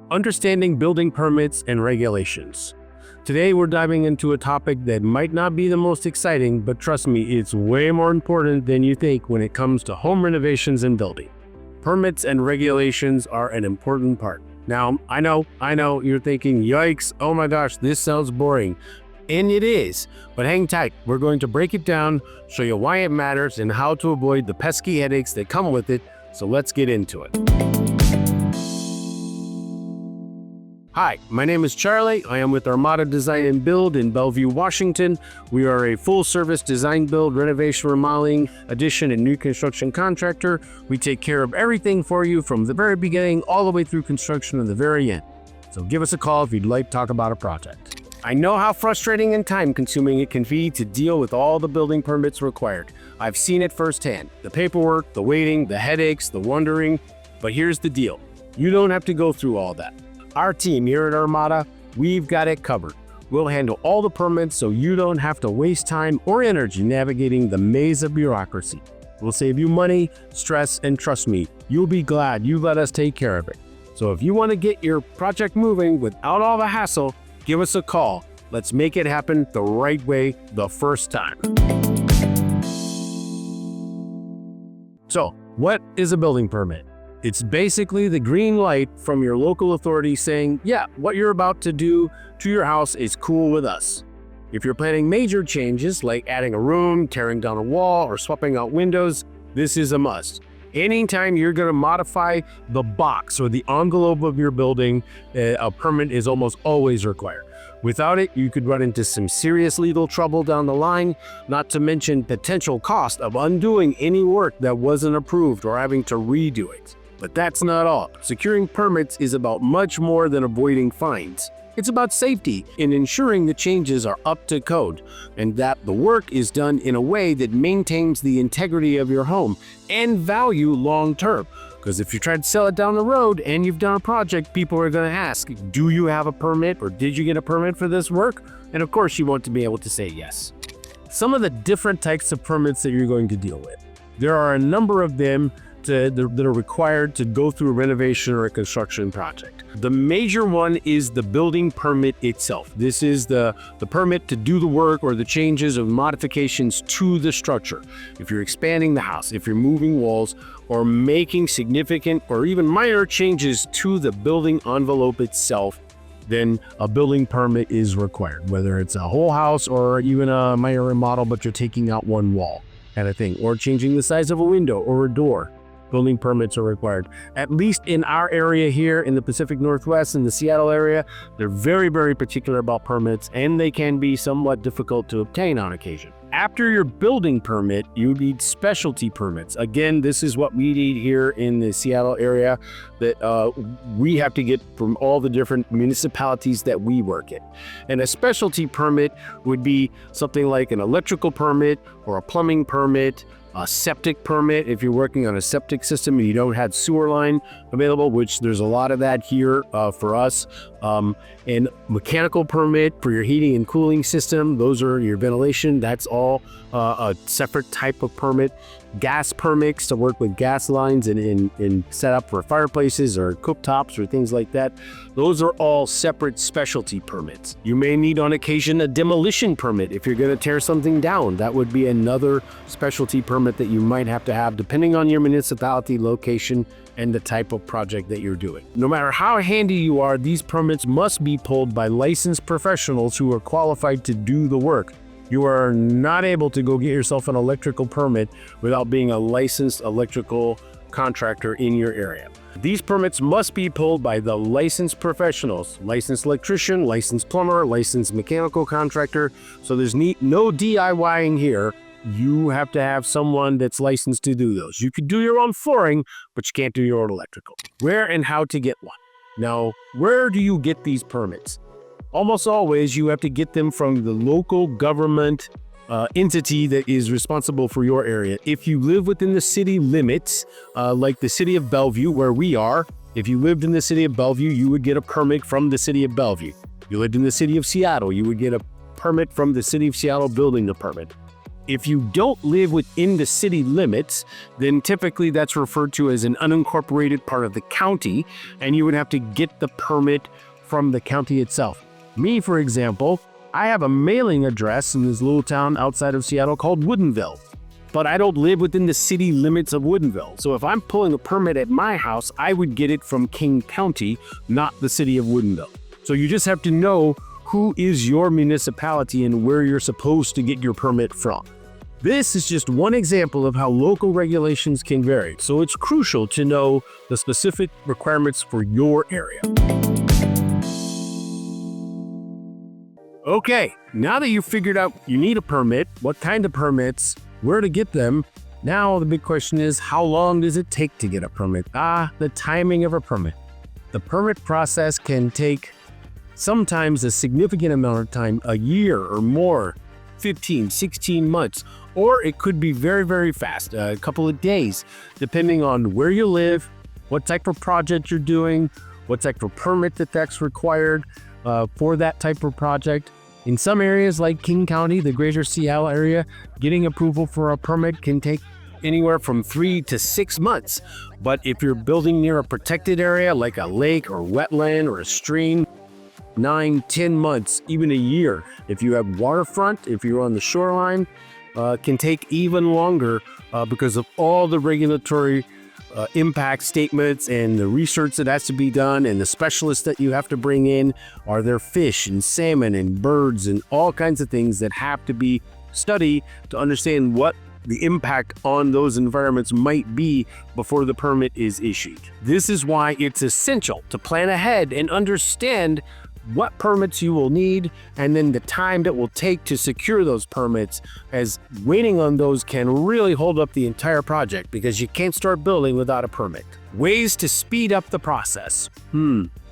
Understanding building permits and regulations. Today we're diving into a topic that might not be the most exciting, but trust me, it's way more important than you think when it comes to home renovations and building. Permits and regulations are an important part. Now, I know, you're thinking, yikes, oh my gosh, this sounds boring. And it is, but hang tight. We're going to break it down, show you why it matters, and how to avoid the pesky headaches that come with it. So let's get into it. Hi, my name is Charlie. I am with Armada Design Build in Bellevue, Washington. We are a full-service design build, renovation, remodeling, addition, and new construction contractor. We take care of everything for you from the very beginning all the way through construction to the very end. So give us a call if you'd like to talk about a project. I know how frustrating and time-consuming it can be to deal with all the building permits required. I've seen it firsthand. The paperwork, the waiting, the headaches, the wondering. But here's the deal. You don't have to go through all that. Our team here at Armada, we've got it covered. We'll handle all the permits so you don't have to waste time or energy navigating the maze of bureaucracy. We'll save you money, stress, and trust me, you'll be glad you let us take care of it. So if you want to get your project moving without all the hassle, give us a call. Let's make it happen the right way the first time. So, what is a building permit? It's basically the green light from your local authority saying, yeah, what you're about to do to your house is cool with us. If you're planning major changes like adding a room, tearing down a wall, or swapping out windows, this is a must. Anytime you're going to modify the box or the envelope of your building, a permit is almost always required. Without it, you could run into some serious legal trouble down the line, not to mention potential cost of undoing any work that wasn't approved or having to redo it. But that's not all. Securing permits is about much more than avoiding fines. It's about safety and ensuring the changes are up to code and that the work is done in a way that maintains the integrity of your home and value long term. Because if you try to sell it down the road and you've done a project, people are going to ask, do you have a permit or did you get a permit for this work? And of course, you want to be able to say yes. Some of the different types of permits that you're going to deal with. There are a number of them that are required to go through a renovation or a construction project. The major one is the building permit itself. This is the permit to do the work or the changes or modifications to the structure. If you're expanding the house, if you're moving walls, or making significant or even minor changes to the building envelope itself, then a building permit is required, whether it's a whole house or even a minor remodel, but you're taking out one wall kind of thing, or changing the size of a window or a door. Building permits are required. At least in our area here in the Pacific Northwest, in the Seattle area, they're very, very particular about permits, and they can be somewhat difficult to obtain on occasion. After your building permit, you need specialty permits. Again, this is what we need here in the Seattle area that we have to get from all the different municipalities that we work in. And a specialty permit would be something like an electrical permit or a plumbing permit, a septic permit if you're working on a septic system and you don't have sewer line available, which there's a lot of that here for us. And mechanical permit for your heating and cooling system. Those are your ventilation. That's all a separate type of permit. Gas permits to work with gas lines and set up for fireplaces or cooktops or things like that. Those are all separate specialty permits. You may need on occasion a demolition permit if you're going to tear something down. That would be another specialty permit that you might have to have depending on your municipality, location, and the type of project that you're doing. No matter how handy you are, these permits must be pulled by licensed professionals who are qualified to do the work. You are not able to go get yourself an electrical permit without being a licensed electrical contractor in your area. These permits must be pulled by the licensed professionals, licensed electrician, licensed plumber, licensed mechanical contractor. So there's no DIYing here. You have to have someone that's licensed to do those. You could do your own flooring, but you can't do your own electrical. Where and how to get one? Now, where do you get these permits? Almost always, you have to get them from the local government entity that is responsible for your area. If you live within the city limits, like the city of Bellevue, where we are, if you lived in the city of Bellevue, you would get a permit from the city of Bellevue. If you lived in the city of Seattle, you would get a permit from the city of Seattle Building Department. If you don't live within the city limits, then typically that's referred to as an unincorporated part of the county, and you would have to get the permit from the county itself. Me, for example, I have a mailing address in this little town outside of Seattle called Woodinville, but I don't live within the city limits of Woodinville. So if I'm pulling a permit at my house, I would get it from King County, not the city of Woodinville. So you just have to know who is your municipality and where you're supposed to get your permit from. This is just one example of how local regulations can vary, so it's crucial to know the specific requirements for your area. Okay, now that you've figured out you need a permit, what kind of permits, where to get them, now the big question is, how long does it take to get a permit? The timing of a permit. The permit process can take sometimes a significant amount of time, a year or more, 15, 16 months, or it could be very, very fast, a couple of days, depending on where you live, what type of project you're doing, what type of permit that's required for that type of project. In some areas like King County, the greater Seattle area, getting approval for a permit can take anywhere from 3 to 6 months. But if you're building near a protected area like a lake or wetland or a stream, 9, 10 months, even a year. If you have waterfront, if you're on the shoreline, can take even longer because of all the regulatory impact statements and the research that has to be done and the specialists that you have to bring in. Are there fish and salmon and birds and all kinds of things that have to be studied to understand what the impact on those environments might be before the permit is issued. This is why it's essential to plan ahead and understand what permits you will need, and then the time that will take to secure those permits, as waiting on those can really hold up the entire project because you can't start building without a permit. Ways to speed up the process.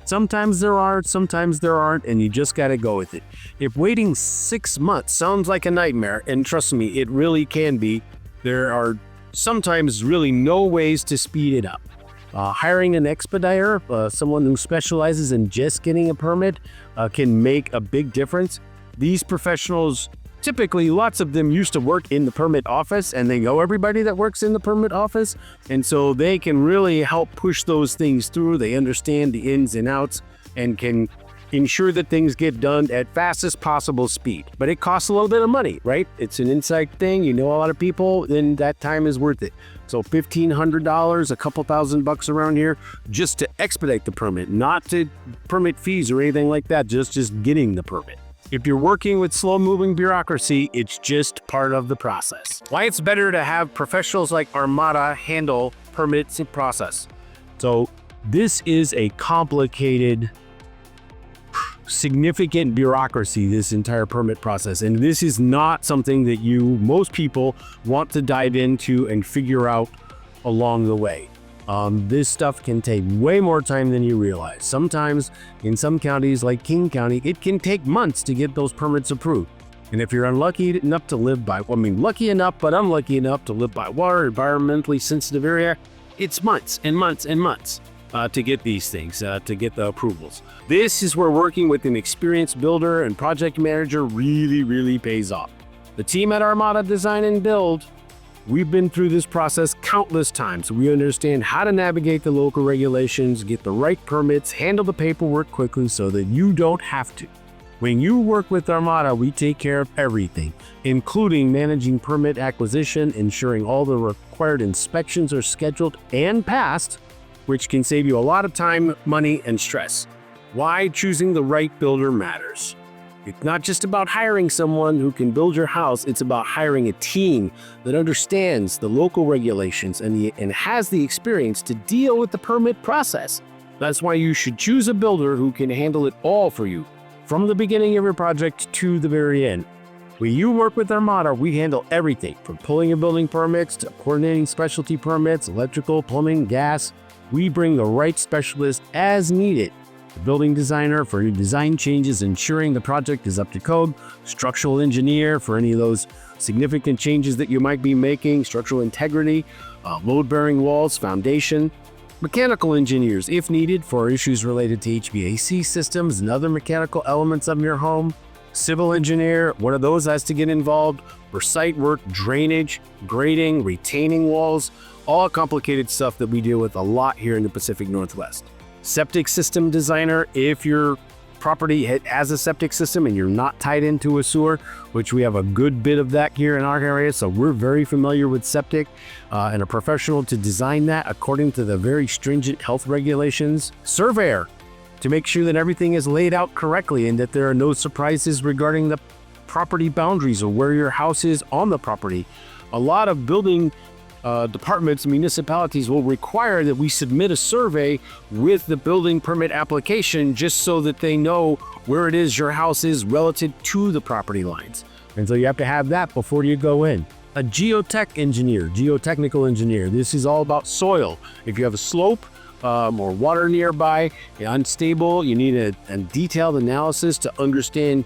Sometimes there are, sometimes there aren't, and you just gotta go with it. If waiting 6 months sounds like a nightmare, and trust me, it really can be, there are sometimes really no ways to speed it up. Hiring an expediter, someone who specializes in just getting a permit, can make a big difference. These professionals, typically lots of them used to work in the permit office, and they know everybody that works in the permit office, and so they can really help push those things through. They understand the ins and outs and can ensure that things get done at fastest possible speed. But it costs a little bit of money, right? It's an inside thing. You know a lot of people, then that time is worth it. So $1,500, a couple $1,000 around here, just to expedite the permit, not to permit fees or anything like that, just getting the permit. If you're working with slow-moving bureaucracy, it's just part of the process. Why it's better to have professionals like Armada handle permits and process. So this is a complicated, significant bureaucracy, this entire permit process, and this is not something that most people want to dive into and figure out along the way. This stuff can take way more time than you realize. Sometimes in some counties like King County, it can take months to get those permits approved. And if you're unlucky enough to live by, lucky enough but unlucky enough to live by water, environmentally sensitive area, it's months and months and months to get these things, to get the approvals. This is where working with an experienced builder and project manager really, really pays off. The team at Armada Design Build, we've been through this process countless times. We understand how to navigate the local regulations, get the right permits, handle the paperwork quickly so that you don't have to. When you work with Armada, we take care of everything, including managing permit acquisition, ensuring all the required inspections are scheduled and passed, which can save you a lot of time, money, and stress. Why choosing the right builder matters. It's not just about hiring someone who can build your house, it's about hiring a team that understands the local regulations and has the experience to deal with the permit process. That's why you should choose a builder who can handle it all for you, from the beginning of your project to the very end. When you work with Armada, we handle everything from pulling your building permits to coordinating specialty permits, electrical, plumbing, gas. We bring the right specialist as needed. The building designer for your design changes, ensuring the project is up to code. Structural engineer for any of those significant changes that you might be making. Structural integrity, load-bearing walls, foundation. Mechanical engineers, if needed, for issues related to HVAC systems and other mechanical elements of your home. civil engineer, one of those has to get involved. For site work, drainage, grading, retaining walls, all complicated stuff that we deal with a lot here in the Pacific Northwest. Septic system designer, if your property has a septic system and you're not tied into a sewer, which we have a good bit of that here in our area, so we're very familiar with septic and a professional to design that according to the very stringent health regulations. Surveyor, to make sure that everything is laid out correctly and that there are no surprises regarding the property boundaries or where your house is on the property. A lot of building departments, municipalities will require that we submit a survey with the building permit application just so that they know where it is your house is relative to the property lines. And so you have to have that before you go in. A geotech engineer, geotechnical engineer, this is all about soil. If you have a slope or water nearby, unstable, you need a detailed analysis to understand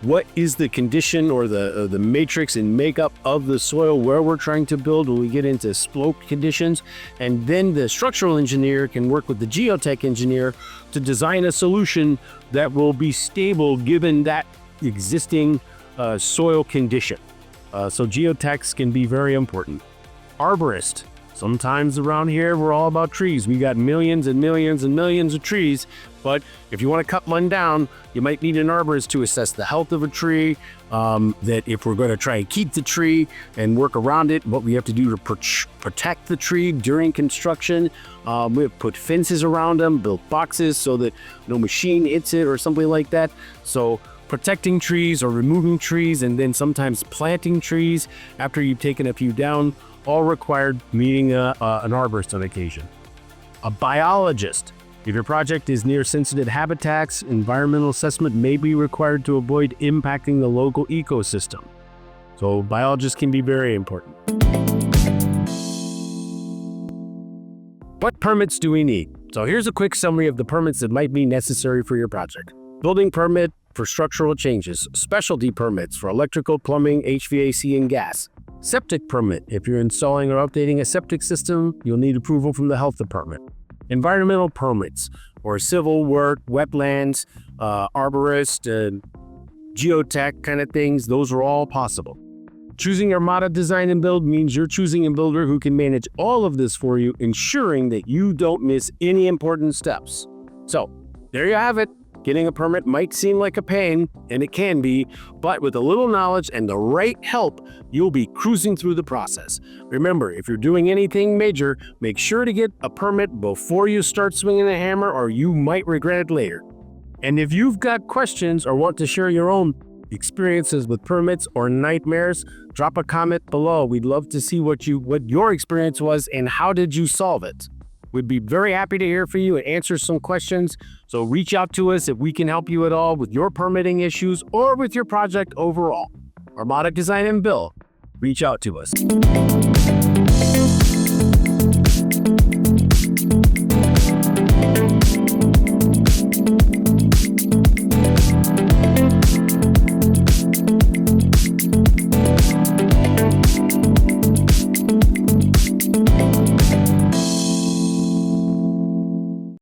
what is the condition or the matrix and makeup of the soil where we're trying to build when we get into slope conditions. And then the structural engineer can work with the geotech engineer to design a solution that will be stable given that existing soil condition. So geotechs can be very important. Arborist. Sometimes around here, we're all about trees. We got millions and millions and millions of trees, but if you want to cut one down, you might need an arborist to assess the health of a tree, that if we're going to try and keep the tree and work around it, what we have to do to protect the tree during construction. We have put fences around them, built boxes so that no machine hits it or something like that. So protecting trees or removing trees and then sometimes planting trees after you've taken a few down, all required meeting an arborist on occasion. A biologist. If your project is near sensitive habitats, environmental assessment may be required to avoid impacting the local ecosystem. So biologists can be very important. What permits do we need? So here's a quick summary of the permits that might be necessary for your project. Building permit for structural changes, specialty permits for electrical, plumbing, HVAC, and gas. Septic permit. If you're installing or updating a septic system, you'll need approval from the health department. Environmental permits or civil work, wetlands, arborist, geotech kind of things, those are all possible. Choosing Armada Design Build means you're choosing a builder who can manage all of this for you, ensuring that you don't miss any important steps. So, there you have it. Getting a permit might seem like a pain, and it can be, but with a little knowledge and the right help, you'll be cruising through the process. Remember, if you're doing anything major, make sure to get a permit before you start swinging the hammer, or you might regret it later. And if you've got questions or want to share your own experiences with permits or nightmares, drop a comment below. We'd love to see what your experience was and how did you solve it. We'd be very happy to hear from you and answer some questions. So reach out to us if we can help you at all with your permitting issues or with your project overall. Armada Design Build. Reach out to us.